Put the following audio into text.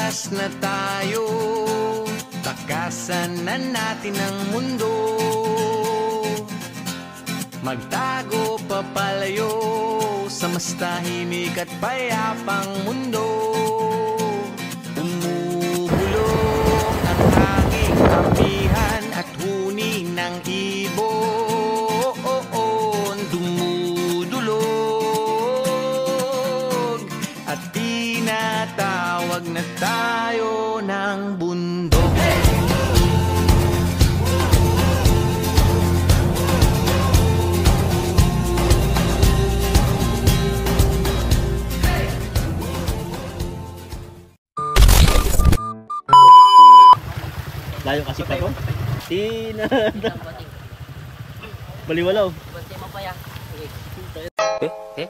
Lumabas na tayo, takasan na natin ang mundo. Magtago papalayo sa mas tahimik at payapang mundo. Umubulong ang hanging kapihan at huni ng ibon. Dumudulog at tinatawag na tayo ng bundok. Layo kasi pa to. Tinada. Baliwalaw. Bantay mo pa yan. Eh?